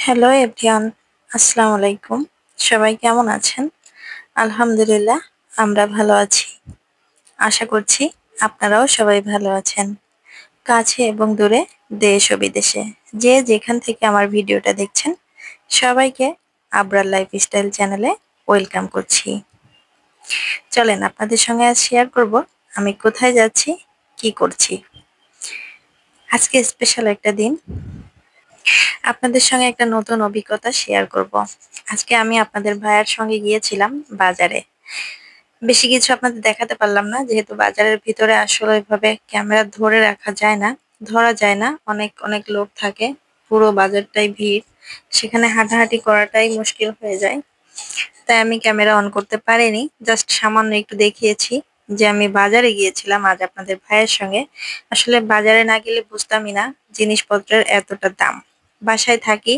Hello everyone, আসসালামু আলাইকুম। সবাই কেমন আছেন? আলহামদুলিল্লাহ, আমরা ভালো আছি। আশা করছি আপনারাও সবাই ভালো আছেন। কাছে এবং দূরে, দেশ ও বিদেশে যে যেখান থেকে আমার ভিডিওটা দেখছেন, সবাইকে আবরার লাইফস্টাইল চ্যানেলে ওয়েলকাম করছি। চলেন আপনাদের সঙ্গে আজ শেয়ার করব আমি কোথায় যাচ্ছি, কি করছি। আজকে স্পেশাল একটা দিন। আপনাদের সঙ্গে একটা নতুন অভিজ্ঞতা শেয়ার করব। আজকে আমি আপনাদের ভাইয়ার সঙ্গে গিয়েছিলাম বাজারে। বেশি কিছু আপনাদের দেখাতে পারলাম না, যেহেতু বাজারের ভিতরে আসলে ওইভাবে ক্যামেরা ধরে রাখা যায় না, ধরা যায় না। অনেক অনেক লোক থাকে, পুরো বাজারটাই ভিড়, সেখানে হাঁটাহাঁটি করাটাই মুশকিল হয়ে যায়। তাই আমি ক্যামেরা অন করতে পারিনি, জাস্ট সামান্য একটু দেখিয়েছি যে আমি বাজারে গিয়েছিলাম আজ আপনাদের ভাইয়ের সঙ্গে। আসলে বাজারে না গেলে বুঝতামই না জিনিসপত্রের এতটা দাম। বাসায় থাকি,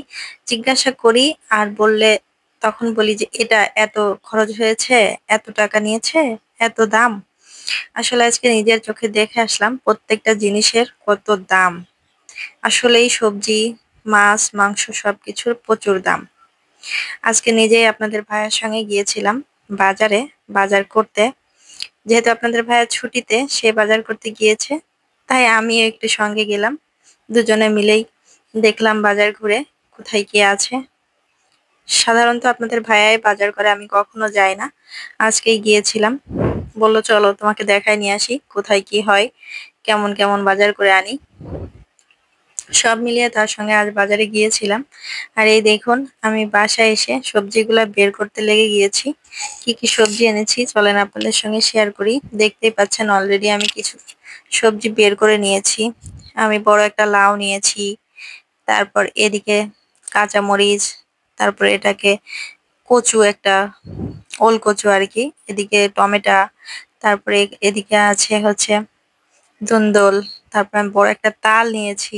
জিজ্ঞাসা করি, আর বললে তখন বলি যে এটা এত খরচ হয়েছে, এত টাকা নিয়েছে, এত দাম। আসলে আজকে নিজের চোখে দেখে আসলাম প্রত্যেকটা জিনিসের কত দাম। আসলেই সবজি, মাছ, মাংস সবকিছুর প্রচুর দাম। আজকে নিজেই আপনাদের ভাইয়ের সঙ্গে গিয়েছিলাম বাজারে, বাজার করতে। যেহেতু আপনাদের ভাইয়া ছুটিতে, সে বাজার করতে গিয়েছে, তাই আমিও একটু সঙ্গে গেলাম। দুজনে মিলেই দেখলাম বাজার ঘুরে কোথায় কি আছে। সাধারণত আপনাদের ভাইয়াই বাজার করে, আমি কখনো যাই না। আজকেই গিয়েছিলাম, বললো চলো তোমাকে দেখায় নিয়ে আসি কোথায় কি হয়, কেমন কেমন বাজার করে আনি। সব মিলিয়ে তার সঙ্গে আজ বাজারে গিয়েছিলাম। আর এই দেখুন, আমি বাসায় এসে সবজিগুলা বের করতে লেগে গিয়েছি। কি কি সবজি এনেছি চলেন আপনাদের সঙ্গে শেয়ার করি। দেখতেই পাচ্ছেন অলরেডি আমি কিছু সবজি বের করে নিয়েছি। আমি বড় একটা লাউ নিয়েছি, তারপর এদিকে কাঁচামরিচ, তারপর এটাকে কচু, একটা ওল কচু আর কি, এদিকে টমেটো, তারপরে এদিকে আছে হচ্ছে ধুন্দল। তারপর আমি বড় একটা তাল নিয়েছি।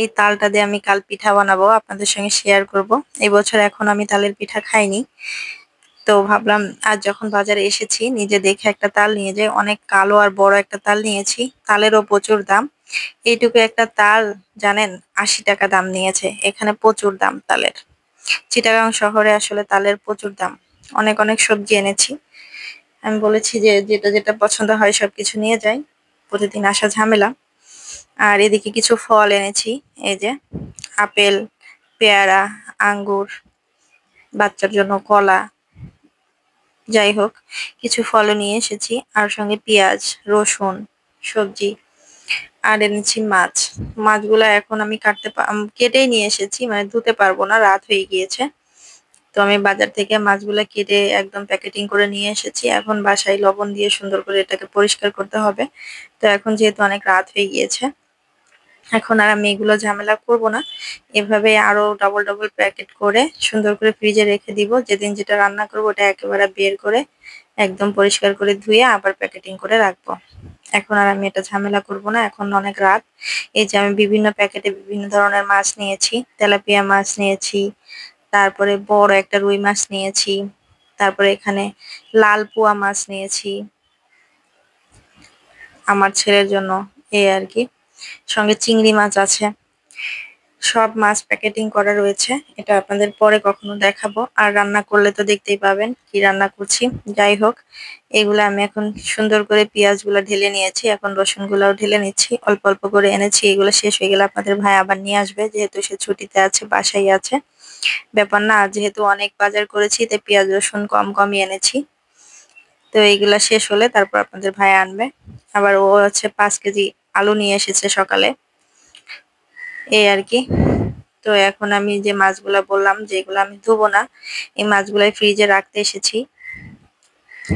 এই তালটা দিয়ে আমি কাল পিঠা বানাবো, আপনাদের সঙ্গে শেয়ার করব। এই বছর এখন আমি তালের পিঠা খাইনি, তো ভাবলাম আজ যখন বাজারে এসেছি নিজে দেখে একটা তাল নিয়ে যাই। অনেক কালো আর বড় একটা তাল নিয়েছি, তালেরও প্রচুর দাম। এইটুকু একটা তাল জানেন 80 টাকা দাম নিয়েছে, এখানে প্রচুর দাম তালের। চিটাগাং শহরে আসলে তালের প্রচুর দাম। অনেক অনেক সবজি এনেছি। আমি বলেছি যে যেটা যেটা পছন্দ হয় সবকিছু নিয়ে যাই, প্রতিদিন আসা ঝামেলা। আর এদিকে কিছু ফল এনেছি, এই যে আপেল, পেয়ারা, আঙ্গুর, বাচ্চার জন্য কলা, যাই হোক কিছু ফলও নিয়ে এসেছি। আর সঙ্গে পেঁয়াজ, রসুন, সবজি। আর এনেছি মাছ। মাছগুলা এখন আমি কেটেই নিয়ে এসেছি, মানে ধুতে পারবো না, রাত হয়ে গিয়েছে। তো আমি বাজার থেকে মাছগুলা কেটে একদম প্যাকেটিং করে নিয়ে এসেছি। এখন বাসায় লবণ দিয়ে সুন্দর করে এটাকে পরিষ্কার করতে হবে। তো এখন যেহেতু অনেক রাত হয়ে গিয়েছে, এখন আর আমি এগুলো ঝামেলা করব না। এভাবে আরো ডবল ডবল প্যাকেট করে সুন্দর করে ফ্রিজে রেখে দিব। যেদিন যেটা রান্না করবো ওটা একেবারে বের করে একদম পরিষ্কার করে ধুয়ে আবার প্যাকেটিং করে রাখবো। এখন আর আমি এটা ঝামেলা করব না, এখন অনেক রাত। এই যে আমি বিভিন্ন প্যাকেটে বিভিন্ন ধরনের মাছ নিয়েছি, তেলাপিয়া মাছ নিয়েছি, তারপরে বড় একটা রুই মাছ নিয়েছি, তারপরে এখানে লাল পোয়া মাছ নিয়েছি আমার ছেলের জন্য, এই আর কি। সঙ্গে চিংড়ি মাছ আছে। সব মাছ প্যাকেটিং করা রয়েছে, এটা আপনাদের পরে কখনো দেখাবো। আর রান্না করলে তো দেখতেই পাবেন কি রান্না করছি। যাই হোক, এগুলো আমি এখন সুন্দর করে পেঁয়াজগুলো ঢেলে নিয়েছি, এখন রসুন গুলাও ঢেলে নিচ্ছি। অল্প অল্প করে এনেছি, এগুলো শেষ হয়ে গেলে আপনাদের ভাই আবার নিয়ে আসবে, যেহেতু সে ছুটিতে আছে, বাসায় আছে। ব্যাপার না, আর যেহেতু অনেক বাজার করেছি তাই পেঁয়াজ রসুন কম কমই এনেছি। তো এইগুলা শেষ হলে তারপর আপনাদের ভাই আনবে। আবার ও হচ্ছে 5 কেজি আলু নিয়ে এসেছে সকালে, এই আর কি। তো এখন আমি যে মাছগুলা বললাম যেগুলো আমি ধুবো না, এই মাছগুলাই ফ্রিজে রাখতে এসেছি।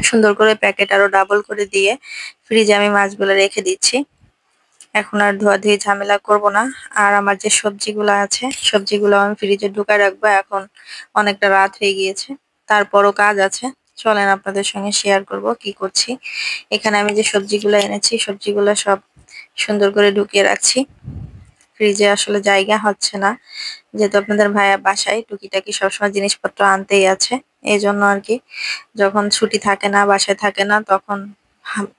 সুন্দর করে প্যাকেট আরো ডাবল করে দিয়ে ফ্রিজে আমি মাছগুলো রেখে দিচ্ছি। এখন আর ধোয়াধুয়ি ঝামেলা করব না। আর আমার যে সবজিগুলো আছে সবজিগুলো আমি ফ্রিজে ঢুকায় রাখবো। এখন অনেকটা রাত হয়ে গিয়েছে, তারপরও কাজ আছে। চলেন আপনাদের সঙ্গে শেয়ার করব কি করছি। এখানে আমি যে সবজিগুলো এনেছি সবজিগুলো সব সুন্দর করে ঢুকিয়ে রাখছি। ফ্রিজে আসলে জায়গা হচ্ছে না, যেহেতু আপনাদের ভাইয়া বাসায় টুকিটাকি সবসময় জিনিসপত্র আনতেই আছে, এই জন্য আর কি। যখন ছুটি থাকে না, বাসায় থাকে না, তখন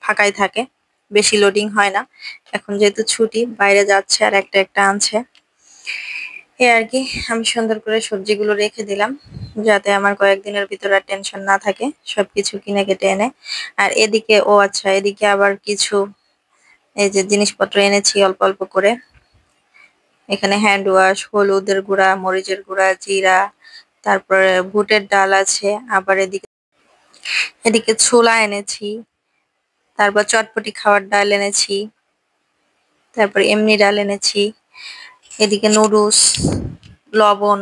ফাঁকাই থাকে, বেশি লোডিং হয় না। এখন যেহেতু ছুটি, বাইরে যাচ্ছে আর একটা একটা আনছে। এই আর কি, আমি সুন্দর করে সবজিগুলো রেখে দিলাম যাতে আমার কয়েকদিনের ভিতর আর টেনশন না থাকে, সবকিছু কিনে কেটে এনে। আর এদিকে আচ্ছা, এদিকে আবার কিছু এই যে জিনিসপত্র এনেছি অল্প অল্প করে। এখানে হ্যান্ড ওয়াশ, হলুদের গুঁড়া, মরিচের গুঁড়া, জিরা, তারপরে বুটের ডাল আছে। আবার এদিকে এদিকে ছোলা এনেছি, তারপর চটপটি খাওয়ার ডাল এনেছি, তারপর এমনি ডাল এনেছি, এদিকে নুডলস, লবণ,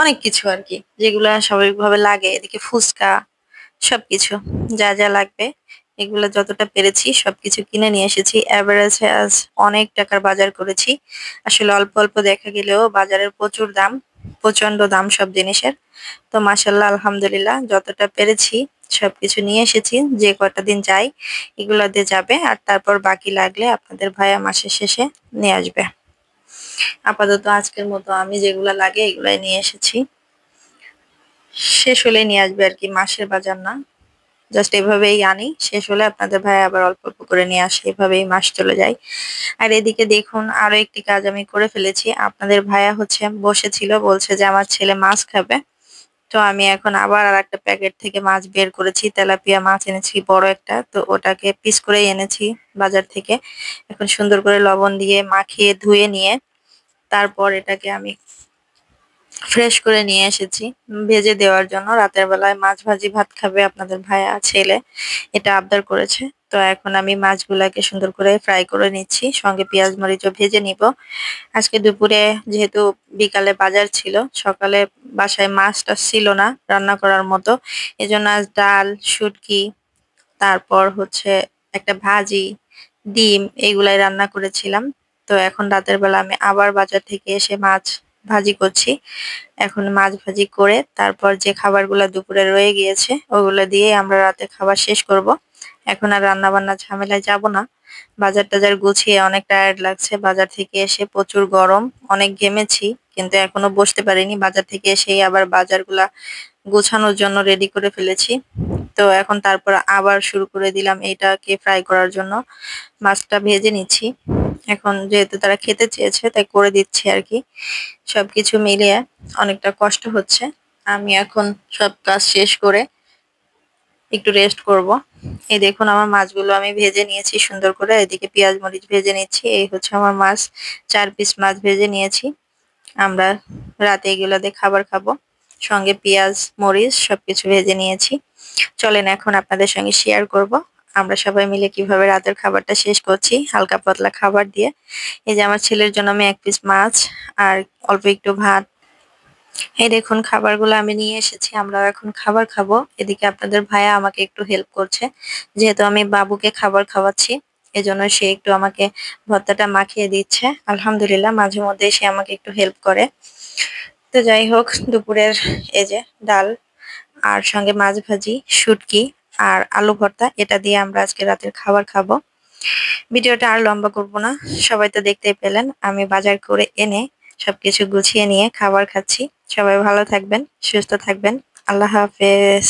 অনেক কিছু আর কি যেগুলো স্বাভাবিকভাবে লাগে। এদিকে ফুচকা, সবকিছু যা যা লাগবে এগুলো যতটা পেরেছি সবকিছু কিনে নিয়ে এসেছি। এভারেজে আজ অনেক টাকার বাজার করেছি। আসলে অল্প অল্প দেখা গেলেও বাজারের প্রচুর দাম, প্রচন্ড দাম সব জিনিসের। তো মাশাল্লাহ আলহামদুলিল্লাহ যতটা পেরেছি সবকিছু নিয়ে এসেছি। যে কটা দিন যাই এগুলো দিয়ে যাবে, আর তারপর বাকি লাগলে আপনাদের ভাইয়া মাসের শেষে নিয়ে আসবে। আপাতত আজকের মতো আমি যেগুলা লাগে এগুলাই নিয়ে এসেছি, শেষ হলে নিয়ে আসবে আর কি, মাসের বাজার না। জাস্ট এভাবেই আনি, শেষ হলে আপনাদের ভাই আবার অল্প অল্প করে নিয়ে আসে, এভাবেই মাস চলে যায়। আর এদিকে দেখুন আরো একটি কাজ আমি করে ফেলেছি। আপনাদের ভাইয়া হচ্ছে বসেছিল, বলছে যে আমার ছেলে মাছ খাবে। তো আমি এখন আবার আর একটা প্যাকেট থেকে মাছ বের করেছি, তেলাপিয়া মাছ এনেছি বড় একটা, তো ওটাকে পিস করে এনেছি বাজার থেকে। এখন সুন্দর করে লবণ দিয়ে মাখিয়ে ধুয়ে নিয়ে তারপর এটাকে আমি ফ্রেশ করে নিয়ে এসেছি ভেজে দেওয়ার জন্য। রাতের বেলায় মাছ ভাজি ভাত খাবে আপনাদের ভাইয়া ছেলে, এটা আবদার করেছে। তো এখন আমি মাছগুলাকে সুন্দর করে ফ্রাই করে নিচ্ছি, সঙ্গে পেঁয়াজ মরিচও ভেজে নিব। আজকে দুপুরে যেহেতু বিকালে বাজার ছিল, সকালে বাসায় মাছটা ছিল না রান্না করার মতো, এজন্য আজ ডাল, শুটকি, তারপর হচ্ছে একটা ভাজি, ডিম, এইগুলাই রান্না করেছিলাম। তো এখন রাতের বেলা আমি আবার বাজার থেকে এসে মাছ ভাজি করছি। এখন মাছ ভাজি করে তারপর যে খাবারগুলো দুপুরে রয়ে গিয়েছে ওগুলো দিয়ে আমরা রাতে খাবার শেষ করব। এখন আর রান্না বান্না ঝামেলায় যাব না। বাজার টাজার গুছিয়ে অনেক টায়ার্ড লাগছে, বাজার থেকে এসে প্রচুর গরম, অনেক ঘেমেছি, কিন্তু এখনো বসতে পারিনি। বাজার থেকে এসেই আবার বাজারগুলা গোছানোর জন্য রেডি করে ফেলেছি। তো এখন তারপর আবার শুরু করে দিলাম এটাকে ফ্রাই করার জন্য। মাছটা ভেজে নিচ্ছি, এখন যেহেতু তারা খেতে চেয়েছে তাই করে দিচ্ছি আর কি। সবকিছু মিলিয়ে অনেকটা কষ্ট হচ্ছে। আমি এখন সব কাজ শেষ করে একটু রেস্ট করব। এই দেখুন আমার মাছগুলো আমি ভেজে নিয়েছি সুন্দর করে, এদিকে পেঁয়াজ মরিচ ভেজে নিচ্ছি। এই হচ্ছে আমার মাছ, 4 পিস মাছ ভেজে নিয়েছি। আমরা রাতে এগুলো দিয়ে খাবার খাবো, সঙ্গে পেঁয়াজ মরিচ সবকিছু ভেজে নিয়েছি। চলেন এখন আপনাদের সঙ্গে শেয়ার করব আমরা সবাই মিলে কিভাবে রাতের খাবারটা শেষ করছি হালকা পাতলা খাবার দিয়ে। এই যে আমার ছেলের জন্য আমি 1 পিস মাছ আর অল্প একটু ভাত, এই দেখুন খাবারগুলো আমি নিয়ে এসেছি, আমরা এখন খাবার খাবো। এদিকে আপনাদের ভাইয়া আমাকে একটু হেল্প করছে, যেহেতু আমি বাবুকে খাবার খাওয়াচ্ছি এজন্য সে একটু আমাকে ভর্তাটা মাখিয়ে দিচ্ছে। আলহামদুলিল্লাহ মাঝে মধ্যে সে আমাকে একটু হেল্প করে। তো যাই হোক, দুপুরের এই যে ডাল আর সঙ্গে মাছ ভাজি, শুটকি আর আলু ভর্তা, এটা দিয়ে আমরা আজকে রাতের খাবার খাবো। ভিডিওটা আর লম্বা করব না, সবাই তো দেখতেই পেলেন আমি বাজার করে এনে সবকিছু গুছিয়ে নিয়ে খাবার খাচ্ছি। সবাই ভালো থাকবেন, সুস্থ থাকবেন। আল্লাহ হাফেজ।